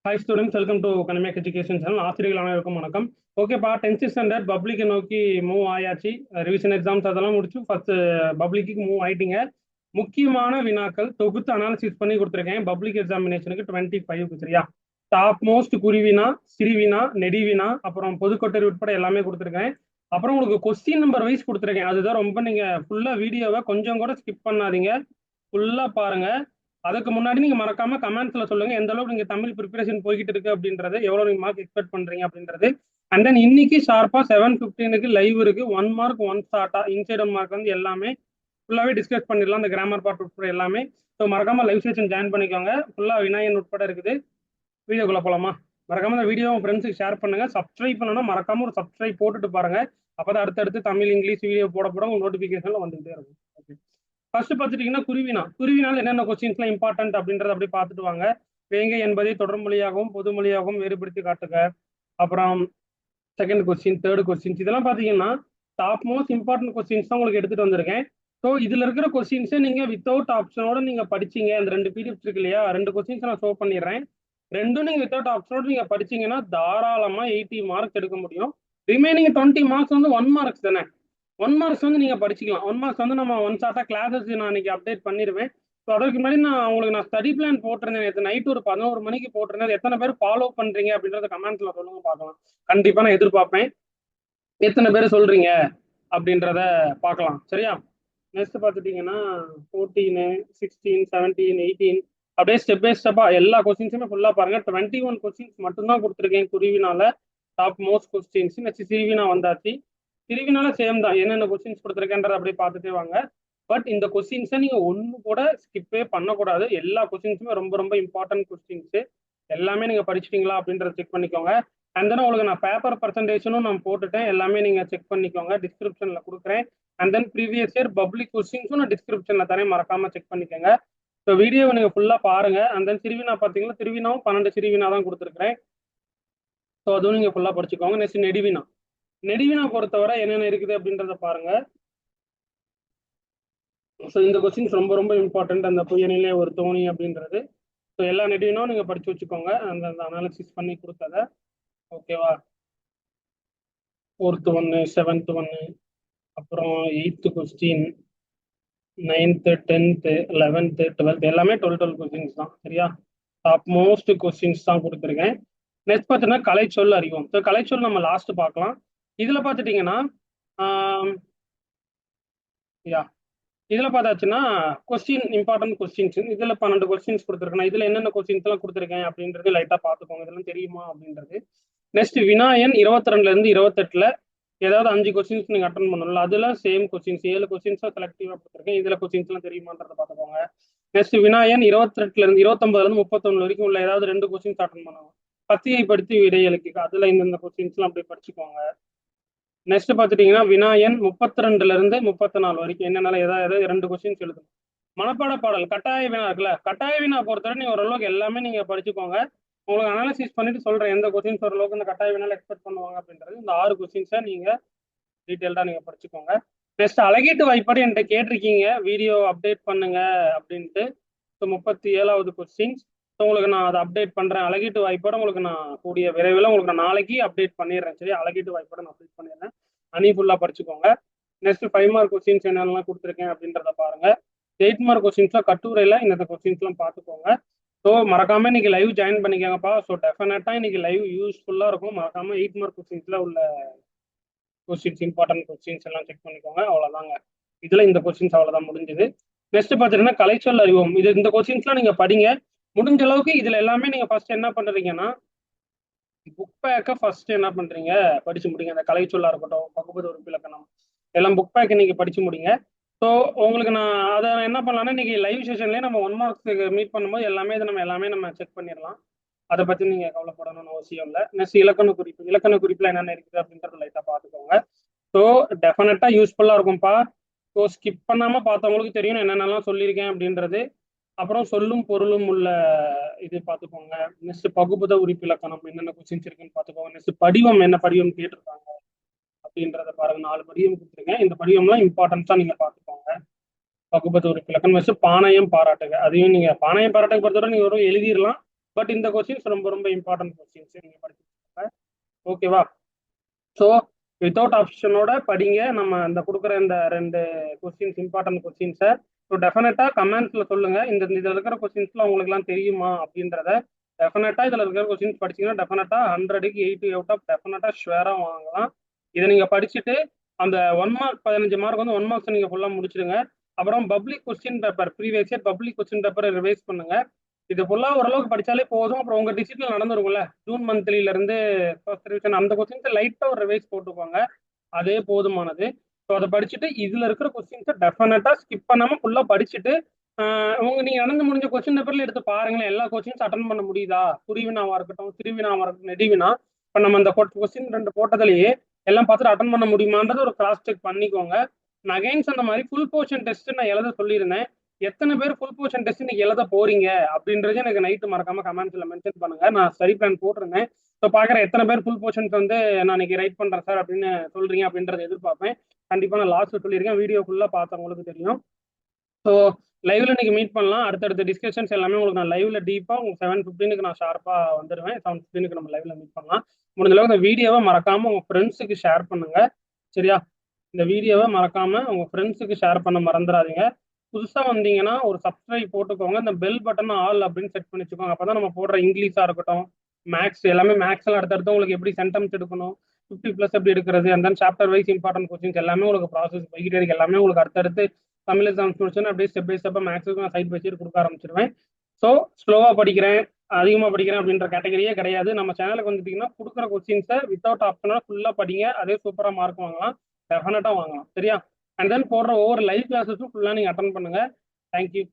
Hi students, welcome to கனமேக் education channel. ஆசிரியர்கள் அனைவருக்கும் வணக்கம். ஓகேப்பா, 10th ஸ்டாண்டர்ட் பப்ளிக்கை நோக்கி மூவ் ஆயாச்சு. ரிவிஷன் எக்ஸாம்ஸ் அதெல்லாம் முடிச்சு ஃபர்ஸ்ட் பப்ளிக்கு மூவ் ஆயிட்டீங்க. முக்கியமான வினாக்கள் தொகுத்து அனாலிசிஸ் பண்ணி கொடுத்துருக்கேன் பப்ளிக் எக்ஸாமினேஷனுக்கு 25க்கு. சரியா? டாப் மோஸ்ட் குருவினா, சிறுவினா, நெடிவினா, அப்புறம் பொதுக்கொட்டரி உட்பட எல்லாமே கொடுத்துருக்கேன். அப்புறம் உங்களுக்கு கொஸ்டின் நம்பர் வைஸ் கொடுத்துருக்கேன். அதுதான் ரொம்ப நீங்க ஃபுல்லா வீடியோவை கொஞ்சம் கூட ஸ்கிப் பண்ணாதீங்க, ஃபுல்லா பாருங்க. அதுக்கு முன்னாடி நீங்க மறக்காம கமெண்ட்ஸ்ல சொல்லுங்க எந்த அளவுக்கு நீங்க தமிழ் ப்ரிப்பரேஷன் போய்கிட்டு இருக்கு அப்படின்றது, எவ்வளவு நீங்க மார்க் எக்ஸ்பெக்ட் பண்றீங்க அப்படின்றது. அண்ட் தென் இன்னைக்கு ஷார்ப்பா 7:15 லைவ் இருக்கு. 1 மார்க் 1 ஷார்ட்டா இன்சைட் 1 மார்க் வந்து எல்லாமே ஃபுல்லாவே டிஸ்கஸ் பண்ணிடலாம். அந்த கிராமர் பார்ட் உட்பட எல்லாமே. ஸோ மறக்காம லைவ் செஷன் ஜாயின் பண்ணிக்கோங்க. ஃபுல்லா வினாயன் உட்பட இருக்குது. வீடியோக்குள்ள போலாமா? மறக்காம இந்த வீடியோ உங்க ஃப்ரெண்ட்ஸுக்கு ஷேர் பண்ணுங்க. சப்ஸ்கிரைப் பண்ணணும், மறக்காம ஒரு சப்ஸ்கிரைப் போட்டுட்டு பாருங்க. அப்பதான் அடுத்தடுத்து தமிழ் இங்கிலீஷ் வீடியோ போட போட உங்க நோட்டிபிகேஷன்ல வந்துகிட்டே இருக்கும். ஓகே, ஃபர்ஸ்ட் பார்த்துட்டீங்கன்னா குருவினால் என்னென்ன கொஸ்டின்ஸ்லாம் இம்பார்ட்டன்ட் அப்படின்றத அப்படி பார்த்துட்டு வாங்க. வேங்கை என்பதை தொடர்மொழியாகவும் பொதுமொழியாகவும் வேறுபடுத்தி காட்டுக. அப்புறம் செகண்ட் கொஸ்டின், தேர்ட் கொஸ்டின்ஸ், இதெல்லாம் பார்த்தீங்கன்னா டாப் மோஸ்ட் இம்பார்ட்டன்ட் கொஸ்டின்ஸ் தான் உங்களுக்கு எடுத்துட்டு வந்திருக்கேன். ஸோ இதுல இருக்கிற கொஸ்டின்ஸை நீங்க வித்தவுட் ஆப்ஷனோட நீங்க படிச்சீங்க. அந்த 2 பிடிஎஃப் இருக்கு இல்லையா, 2 கொஸ்டின்ஸ் நான் ஷோ பண்ணிடுறேன். ரெண்டும் நீங்க வித்தவுட் ஆப்ஷனோட நீங்க படிச்சீங்கன்னா தாராளமா 80 மார்க்ஸ் எடுக்க முடியும். ரிமைனிங் 20 மார்க்ஸ் வந்து 1 மார்க்ஸ் தானே. 1 மார்க்ஸ் வந்து நீங்க படிச்சுக்கலாம். 1 மார்க்ஸ் வந்து நம்ம ஒன் ஷார்ட்டா கிளாஸஸ் நான் இன்னைக்கு அப்டேட் பண்ணிடுவேன். ஸோ அதற்கு முன்னாடி நான் ஸ்டடி பிளான் போட்டிருந்தேன். நேற்று நைட் ஒரு 11 மணிக்கு போட்டிருந்தேன். எத்தனை பேர் ஃபாலோ பண்றீங்க அப்படின்றத கமெண்ட்ஸ்ல சொல்லுங்க பார்க்கலாம். கண்டிப்பா நான் எதிர்பார்ப்பேன் எத்தனை பேர் சொல்றீங்க அப்படின்றத பார்க்கலாம். சரியா? நெக்ஸ்ட் பார்த்துட்டீங்கன்னா 14, 16, 17, 18 அப்படியே ஸ்டெப் பை ஸ்டெப்பா எல்லா கொஸ்டின்ஸுமே ஃபுல்லா பாருங்க. 21 கொஸ்டின்ஸ் மட்டும்தான் கொடுத்துருக்கேன் குருவினால. Top most questions. நெக்ஸ்ட் சிறுவினா வந்தாச்சு. சிறுவினால சேம் தான், என்னென்ன கொஸ்டின்ஸ் கொடுத்துருக்கேன்றத அப்படியே பார்த்துட்டே வாங்க. பட் இந்த கொஸ்டின்ஸை நீங்க ஒன்று கூட ஸ்கிப்பே பண்ணக்கூடாது. எல்லா கொஸ்டின்ஸுமே ரொம்ப ரொம்ப இம்பார்ட்டன்ட் கொஸ்டின்ஸ். எல்லாமே நீங்க படிச்சிட்டீங்களா அப்படின்றத செக் பண்ணிக்கோங்க. அண்ட் தென் உங்களுக்கு நான் பேப்பர் பர்சன்டேஷனும் நான் போட்டுட்டேன். எல்லாமே நீங்க செக் பண்ணிக்கோங்க, டிஸ்கிரிப்ஷன்ல கொடுக்குறேன். And then previous year public கொஸ்டின்ஸும் நான் டிஸ்கிரிப்ஷன்ல தரேன், மறக்காம செக் பண்ணிக்கோங்க. ஸோ வீடியோவை நீங்க ஃபுல்லா பாருங்க. அண்ட் தென் திருவினா பார்த்தீங்கன்னா திருவினாவும் 12 சிறுவினா தான் கொடுத்துருக்கேன். ஸோ அதுவும் நீங்க ஃபுல்லா படிச்சுக்கோங்க. நெக்ஸ்ட் நெடுவினா பொறுத்தவரை என்னென்ன இருக்குது அப்படின்றத பாருங்க. ஸோ இந்த கொஸ்டின்ஸ் ரொம்ப ரொம்ப இம்பார்ட்டன்ட். அந்த புயலிலே ஒரு தோணி அப்படின்றது. ஸோ எல்லா நெடுவினும் நீங்க படிச்சு வச்சுக்கோங்க, அந்த அனாலிசிஸ் பண்ணி கொடுத்தத. ஓகேவா? 4th 1, 7th 1, அப்புறம் 8th question, 9th 10th 11th 12th எல்லாமே 12 கொஸ்டின்ஸ் தான். சரியா? டாப் மோஸ்ட் கொஸ்டின்ஸ் தான் கொடுத்துருக்கேன். நெக்ஸ்ட் பார்த்தீங்கன்னா கலைச்சொல் அறிவோம். ஸோ கலைச்சொல் நம்ம லாஸ்ட் பார்க்கலாம். இதுல பார்த்துட்டீங்கன்னா யா இதுல பார்த்தாச்சுன்னா கொஸ்டின் இம்பார்ட்டன்ட் கொஸ்டின்ஸ். இதுல 12 கொஸ்டின்ஸ் கொடுத்துருக்கேன். இதுல என்னென்ன கொஸ்டின்ஸ் எல்லாம் கொடுத்துருக்கேன் அப்படின்றது லைட்டா பார்த்துக்கோங்க, இதெல்லாம் தெரியுமா அப்படின்றது. நெக்ஸ்ட் வினாயன் 22ல இருந்து 28ல ஏதாவது 5 கொஸ்டின்ஸ் நீங்க அட்டன் பண்ணணும்ல, அதுல சேம் கொஸ்டின்ஸ் 7 கொஸ்டின்ஸா செலக்டிவா கொடுத்துருக்கேன். இதுல கொஸ்டின்ஸ் எல்லாம் தெரியுமான்றத பார்த்துக்கோங்க. நெக்ஸ்ட் வினாயன் 28ல இருந்து 29ல இருந்து 31 வரைக்கும் உள்ள ஏதாவது 2 கொஸ்டின்ஸ் அட்டன் பண்ணணும். பத்தியை படித்து விடையளிக்க, அதுல இந்த கொஸ்டின்ஸ் எல்லாம் அப்படி படிச்சுக்கோங்க. நெக்ஸ்ட் பார்த்துட்டீங்கன்னா வினாயன் 32ல இருந்து 34 வரைக்கும் என்னென்ன ஏதாவது 2 கொஸ்டின்ஸ் எழுதணும். மனப்பாட பாடல் கட்டாய வினா இருக்குல்ல, கட்டாய வினா பொறுத்தவரை நீங்க ஓரளவுக்கு எல்லாமே நீங்க படிச்சுக்கோங்க. உங்களுக்கு அனாலிசிஸ் பண்ணிட்டு சொல்றேன் எந்த கொஸ்டின்ஸ் ஓரளவுக்கு இந்த கட்டாய வினால எக்ஸ்பெக்ட் பண்ணுவாங்க அப்படின்றது. இந்த 6 கொஸ்டின்ஸை நீங்க டீட்டெயில்டா நீங்க படிச்சுக்கோங்க. நெக்ஸ்ட் அழகீட்டு வாய்ப்பாடு என்கிட்ட கேட்டிருக்கீங்க, வீடியோ அப்டேட் பண்ணுங்க அப்படின்ட்டு. So 37வது questions. ஸோ உங்களுக்கு நான் அதை அப்டேட் பண்றேன். அழகீட்டு வாய்ப்பாடு உங்களுக்கு நான் கூடிய விரைவில் உங்களுக்கு நான் நாளைக்கு அப்டேட் பண்ணிடுறேன். சரி, அழகீட்டு வாய்ப்பாடு நான் அப்டேட் பண்ணிடுறேன். அனி ஃபுல்லா படிச்சுக்கோங்க. நெக்ஸ்ட் 5 மார்க் கொஸ்டின்ஸ் என்னென்னலாம் கொடுத்துருக்கேன் அப்படின்றத பாருங்க. 8 மார்க் கொஸ்டின்ஸ்ல கட்டுரையில இந்த கொஸ்டின்ஸ்லாம் பார்த்துக்கோங்க. ஸோ மறக்காம இன்னைக்கு லைவ் ஜாயின் பண்ணிக்கோங்கப்பா. ஸோ டெஃபினட்டா இன்னைக்கு லைவ் யூஸ்ஃபுல்லா இருக்கும். மறக்காம 8 மார்க் கொஸ்டின்ஸ்ல உள்ள கொஸ்டின்ஸ் இம்பார்ட்டன்ட் கொஸ்டின்ஸ் எல்லாம் செக் பண்ணிக்கோங்க. அவ்வளவுதாங்க. இதுல இந்த கொஸ்டின்ஸ் அவ்வளவுதான் முடிஞ்சது. நெக்ஸ்ட் பாத்தீங்கன்னா கலைச்சொல் அறிவோம். இந்த கொஸ்டின்ஸ்லாம் நீங்க படிங்க முடிஞ்ச அளவுக்கு. இதுல எல்லாமே நீங்க ஃபர்ஸ்ட் என்ன பண்றீங்கன்னா புக் பேக்கை ஃபர்ஸ்ட் என்ன பண்றீங்க படிச்சு முடிங்க. அந்த கலைச்சொல்லா இருக்கட்டும், பகுபத உறுப்பு இலக்கணம் எல்லாம் புக் பேக் நீங்க படிச்சு முடிங்க. ஸோ உங்களுக்கு நான் அதை என்ன பண்ணலாம்னா இன்னைக்கு லைவ் செஷன்லேயே நம்ம 1 மார்க்ஸ் மீட் பண்ணும்போது எல்லாமே நம்ம செக் பண்ணிடலாம். அதை பத்தி நீங்க கவலைப்படணும்னு அவசியம் இல்லை. நெக்ஸ்ட் இலக்கண குறிப்புல என்னென்ன இருக்குது அப்படின்றத லைட்டா பாத்துக்கோங்க. ஸோ டெஃபினட்டா யூஸ்ஃபுல்லா இருக்கும்ப்பா. ஸோ ஸ்கிப் பண்ணாம பார்த்தவங்களுக்கு தெரியும் என்னென்னலாம் சொல்லியிருக்கேன் அப்படின்றது. அப்புறம் சொல்லும் பொருளும் உள்ள இது பார்த்துக்கோங்க. நெக்ஸ்ட் பகுபத உறுப்பு இலக்கணம் என்னென்ன கொஸ்டின்ஸ் இருக்குன்னு பார்த்துக்கோங்க. நெக்ஸ்ட் படிவம் என்ன படிவம் கேட்டிருக்காங்க அப்படின்றத பாருங்க. 4 படிவம் கொடுத்துருக்கேன். இந்த படிவம்லாம் இம்பார்ட்டன்ஸா நீங்க பார்த்துக்கோங்க. பகுபத உறுப்பு இலக்கணம் வச்சு பாணயம் பாராட்டுக, அதையும் நீங்க பாணயம் பாராட்டுக்கு பொறுத்தவரை நீங்க ஒரு எழுதிடலாம். பட் இந்த கொஸ்டின்ஸ் ரொம்ப ரொம்ப இம்பார்ட்டன்ட் கொஸ்டின்ஸ் நீங்க படிச்சுக்கோங்க. ஓகேவா? ஸோ வித்தவுட் ஆப்ஷனோட படிங்க. நம்ம இந்த கொடுக்குற இந்த 2 கொஸ்டின்ஸ் இம்பார்ட்டன்ட் கொஸ்டின்ஸை ஸோ டெஃபினட்டா கமெண்ட்ஸ்ல சொல்லுங்க. இந்த இதுல இருக்கிற கொஸ்டின்ஸ்ல உங்களுக்குலாம் தெரியுமா அப்படின்றத. டெஃபினட்டா இதுல இருக்கிற கொஸ்டின்ஸ் படிச்சீங்கன்னா டெஃபினட்டா 100க்கு 80 அவுட் ஆஃப் டெஃபினட்டா ஷுவரா வாங்கலாம். இதை நீங்க படிச்சுட்டு அந்த 1 மார்க் 15 மார்க் வந்து 1 மார்க்ஸ் நீங்க ஃபுல்லா முடிச்சிடுங்க. அப்புறம் public question paper previous year public question பேப்பரை ரிவைஸ் பண்ணுங்க. இது ஃபுல்லா ஓரளவுக்கு படிச்சாலே போதும். அப்புறம் உங்க டிசிப்ளின் நடந்துருக்கும்ல, ஜூன் மந்த்லில இருந்து ஃபர்ஸ்ட் ரிவிஷன் அந்த கொஸ்டின்ஸ் லைட்டா ஒரு ரிவைஸ் போட்டுக்கோங்க. அதே போதுமானது. ஸோ அதை படிச்சுட்டு இதுல இருக்கிற கொஸ்டின்ஸை டெஃபினட்டா ஸ்கிப் பண்ணாம ஃபுல்லா படிச்சுட்டு நீங்க நடந்து முடிஞ்ச கொஸ்டின் பேப்பர்ல எடுத்து பாருங்களேன். எல்லா கொஸ்டின்ஸ் அட்டன் பண்ண முடியுதா? குறிவினாவா இருக்கட்டும், திருவினாவா இருக்கட்டும், நெடுவினா. இப்ப நம்ம அந்த கொஸ்டின் 2 போட்டதுலயே எல்லாம் பார்த்துட்டு அட்டன் பண்ண முடியுமான்றது ஒரு கிராஸ் செக் பண்ணிக்கோங்க. நான் அகைன்ஸ் அந்த மாதிரி ஃபுல் போர்ஷன் டெஸ்ட் நான் எழுத சொல்லியிருந்தேன். எத்தனை பேர் ஃபுல் போர்ஷன் டெஸ்ட் நீங்க எழுத போறீங்க அப்படின்றது எனக்கு நைட்டு மறக்காம கமெண்ட்ஸ்ல மென்ஷன் பண்ணுங்க. நான் ஸ்டடி பிளான் போட்டிருந்தேன். ஸோ பாக்குறேன் எத்தனை பேர் ஃபுல் போர்ஷன்ஸ் வந்து நான் இன்னைக்கு ரைட் பண்றேன் சார் அப்படின்னு சொல்றீங்க அப்படின்றத எதிர்பார்ப்பேன். கண்டிப்பா நான் லாஸ்ட் சொல்லியிருக்கேன். வீடியோ ஃபுல்லா பார்த்தவங்களுக்கு தெரியும். ஸோ லைவ்ல இன்னைக்கு மீட் பண்ணலாம். அடுத்தடுத்த டிஸ்கஷன்ஸ் எல்லாமே உங்களுக்கு நான் லைவ்ல டீப்பா உங்களுக்கு 7:15 நான் ஷார்ப்பா வந்துடுவேன். 7:15 நம்ம லைவ்ல மீட் பண்ணலாம். முடிஞ்ச அளவுக்கு இந்த வீடியோவை மறக்காம உங்க ஃப்ரெண்ட்ஸுக்கு ஷேர் பண்ணுங்க. சரியா? இந்த வீடியோவை மறக்காம உங்க ஃப்ரெண்ட்ஸுக்கு ஷேர் பண்ண மறந்துடாதீங்க. புதுசா வந்தீங்கன்னா ஒரு சப்ஸ்கிரைப் போட்டுக்கோங்க. இந்த பெல் பட்டன் ஆல் அப்படின்னு செட் பண்ணி வச்சுக்கோங்க. அப்பதான் நம்ம போடுற இங்கிலீஷா இருக்கட்டும், மேக்ஸ் எல்லாமே மேக்ஸ் எல்லாம் அடுத்தடுத்து உங்களுக்கு எப்படி சென்டென்ஸ் எடுக்கணும், 50+ எப்படி எடுக்கிறது, அந்த சாப்டர் வைஸ் இம்பார்ட்டன்ட் கொஸ்டின்ஸ் எல்லாமே உங்களுக்கு ப்ராசஸ் போய்கிட்டே இருக்கு. எல்லாமே உங்களுக்கு அடுத்தடுத்து தமிழ் எக்ஸாம்ஸ் முடிச்சோன்னா அப்படியே ஸ்டெப் பை ஸ்டெப்பாக மேக்ஸுக்கு நான் சைட் பை சைடு கொடுக்க ஆரம்பிச்சிருவேன். ஸோ ஸ்லோவாக படிக்கிறேன், அதிகமாக படிக்கிறேன் அப்படின்ற கேட்டகரியே கிடையாது. நம்ம சேனலுக்கு வந்துட்டீங்கன்னா கொடுக்குற கொஸ்டின்ஸை வித்தவுட் ஆப்ஷனாக ஃபுல்லாக படிங்க. அதே சூப்பராக மார்க் வாங்கலாம், டெஃபினட்டாக வாங்கலாம். சரியா? அண்ட் தென் போடுற ஒவ்வொரு லைவ் கிளாஸஸும் ஃபுல்லாக நீங்கள் அட்டன் பண்ணுங்க. தேங்க்யூ.